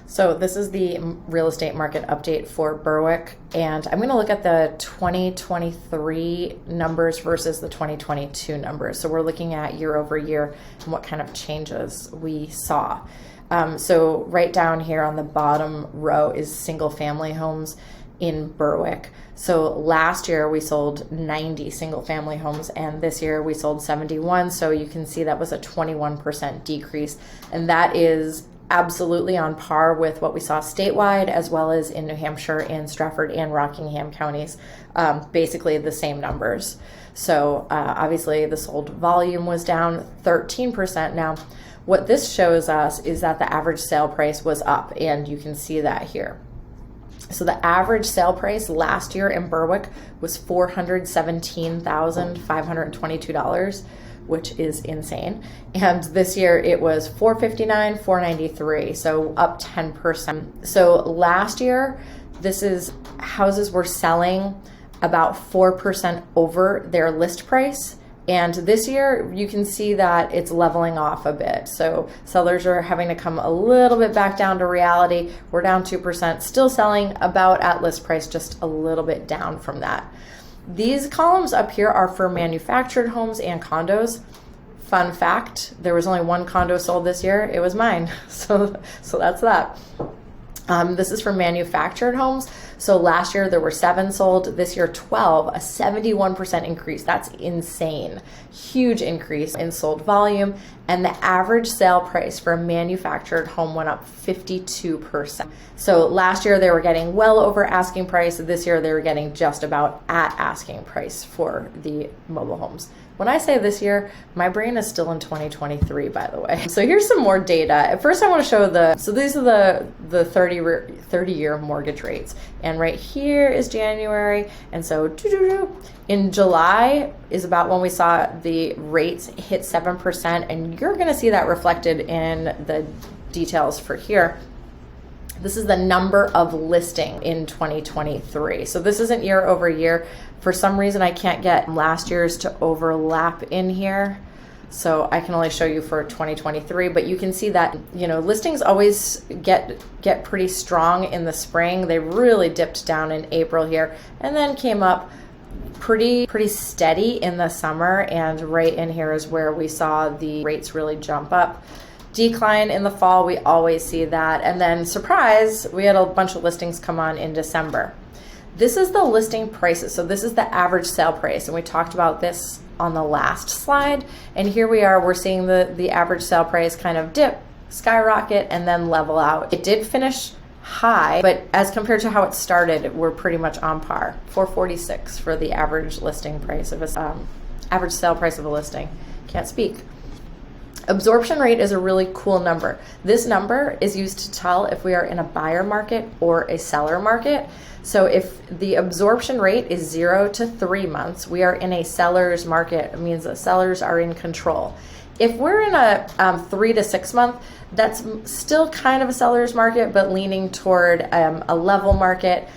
So this is the real estate market update for Berwick, and I'm going to look at the 2023 numbers versus the 2022 numbers. So we're looking at year over year and what kind of changes we saw. So right down here on the bottom row is single family homes in Berwick. So last year we sold 90 single family homes, and this year we sold 71. So you can see that was a 21% decrease, and that is absolutely on par with what we saw statewide, as well as in New Hampshire, in Strafford and Rockingham counties, basically the same numbers. So obviously the sold volume was down 13%. Now, what this shows us is that the average sale price was up, and you can see that here. So the average sale price last year in Berwick was $417,522, which is insane. And this year it was $459,493, so up 10%. So last year, houses were selling about 4% over their list price. And this year, you can see that it's leveling off a bit. So sellers are having to come a little bit back down to reality. We're down 2%, still selling about at list price, just a little bit down from that. These columns up here are for manufactured homes and condos. Fun fact, there was only one condo sold this year. It was mine. So that's that. This is for manufactured homes. So last year there were 7 sold, this year 12, a 71% increase. That's insane. Huge increase in sold volume. And the average sale price for a manufactured home went up 52%. So last year they were getting well over asking price. This year they were getting just about at asking price for the mobile homes. When I say this year, my brain is still in 2023, by the way. So here's some more data. At first I want to show these are the 30-year mortgage rates. And right here is January. And so in July is about when we saw the rates hit 7%. And you're going to see that reflected in the details for here. This is the number of listing in 2023. So this isn't year over year. For some reason, I can't get last year's to overlap in here. So I can only show you for 2023, but you can see that, listings always get pretty strong in the spring. They really dipped down in April here and then came up pretty steady in the summer. And right in here is where we saw the rates really jump up. Decline in the fall, we always see that. And then surprise, we had a bunch of listings come on in December. This is the listing prices. So this is the average sale price. And we talked about this on the last slide. And here we are, we're seeing the average sale price kind of dip, skyrocket, and then level out. It did finish high, but as compared to how it started, we're pretty much on par. $446 for the average listing price of average sale price of a listing. Can't speak. Absorption rate is a really cool number. This number is used to tell if we are in a buyer market or a seller market. So if the absorption rate is 0 to 3 months, we are in a seller's market. It means that sellers are in control. If we're in a 3 to 6 month, that's still kind of a seller's market, but leaning toward a level market.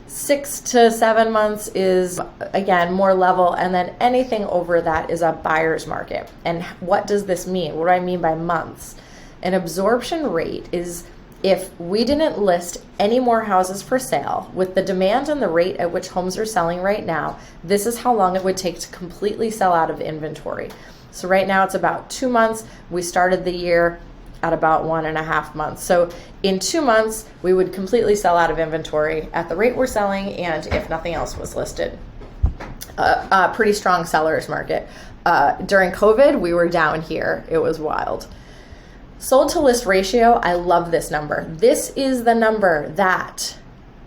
6 to 7 months is, again, more level, and then anything over that is a buyer's market. And what does this mean? What do I mean by months? An absorption rate is if we didn't list any more houses for sale with the demand and the rate at which homes are selling right now, this is how long it would take to completely sell out of inventory. So right now it's about 2 months. We started the year at about 1.5 months. So in 2 months, we would completely sell out of inventory at the rate we're selling, and if nothing else was listed. A pretty strong seller's market. During COVID, we were down here. It was wild. Sold to list ratio, I love this number. This is the number that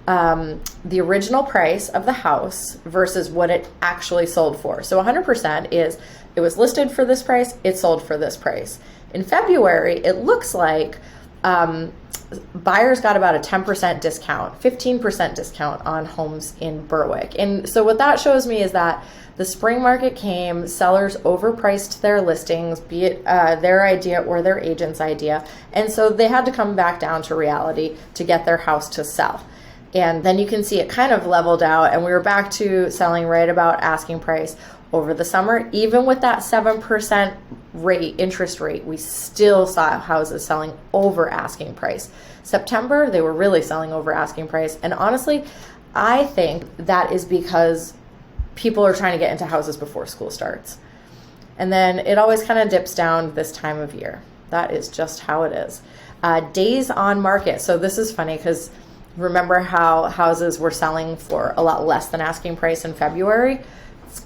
the original price of the house versus what it actually sold for. So 100% is it was listed for this price, it sold for this price. In February, it looks like buyers got about a 10% discount, 15% discount on homes in Berwick. And so what that shows me is that the spring market came, sellers overpriced their listings, be it their idea or their agent's idea. And so they had to come back down to reality to get their house to sell. And then you can see it kind of leveled out, and we were back to selling right about asking price, over the summer. Even with that 7% interest rate, we still saw houses selling over asking price. September, they were really selling over asking price. And honestly, I think that is because people are trying to get into houses before school starts. And then it always kind of dips down this time of year. That is just how it is. Days on market. So this is funny because remember how houses were selling for a lot less than asking price in February? It's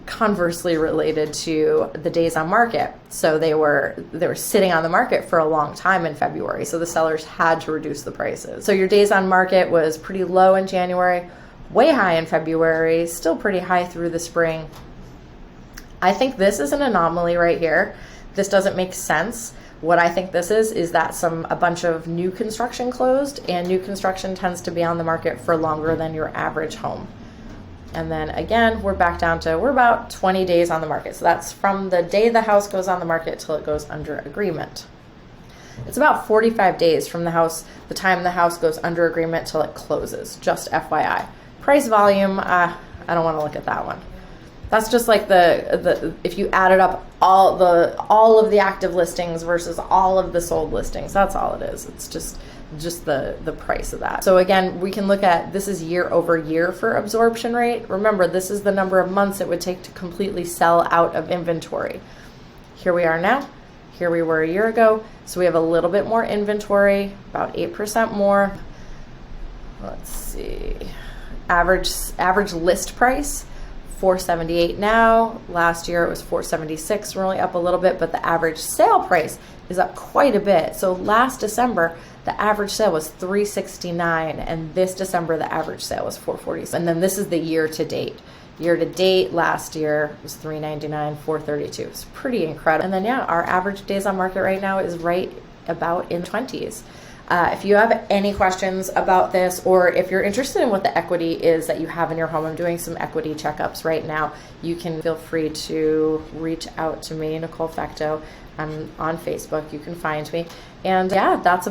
conversely related to the days on market. So they were sitting on the market for a long time in February. So the sellers had to reduce the prices. So your days on market was pretty low in January, way high in February, still pretty high through the spring. I think this is an anomaly right here. This doesn't make sense. What I think this is that a bunch of new construction closed, and new construction tends to be on the market for longer than your average home. And then again, we're back down to, we're about 20 days on the market. So that's from the day the house goes on the market till it goes under agreement. It's about 45 days from the time the house goes under agreement till it closes, just FYI. Price volume, I don't want to look at that one. That's just like the if you added up all of the active listings versus all of the sold listings, that's all it is. It's just the price of that. So again, we can look at, this is year over year for absorption rate. Remember, this is the number of months it would take to completely sell out of inventory. Here we are now. Here we were a year ago. So we have a little bit more inventory, about 8% more. Let's see. Average list price, $478 now. Last year it was $476. We're only up a little bit, but the average sale price is up quite a bit. So last December, the average sale was $369, and this December the average sale was $440. And then this is the year to date. Year to date last year was $399, $432. It's pretty incredible. And then yeah, our average days on market right now is right about in 20s. If you have any questions about this, or if you're interested in what the equity is that you have in your home, I'm doing some equity checkups right now. You can feel free to reach out to me, Nichole Fecteau. I'm on Facebook. You can find me. And yeah, that's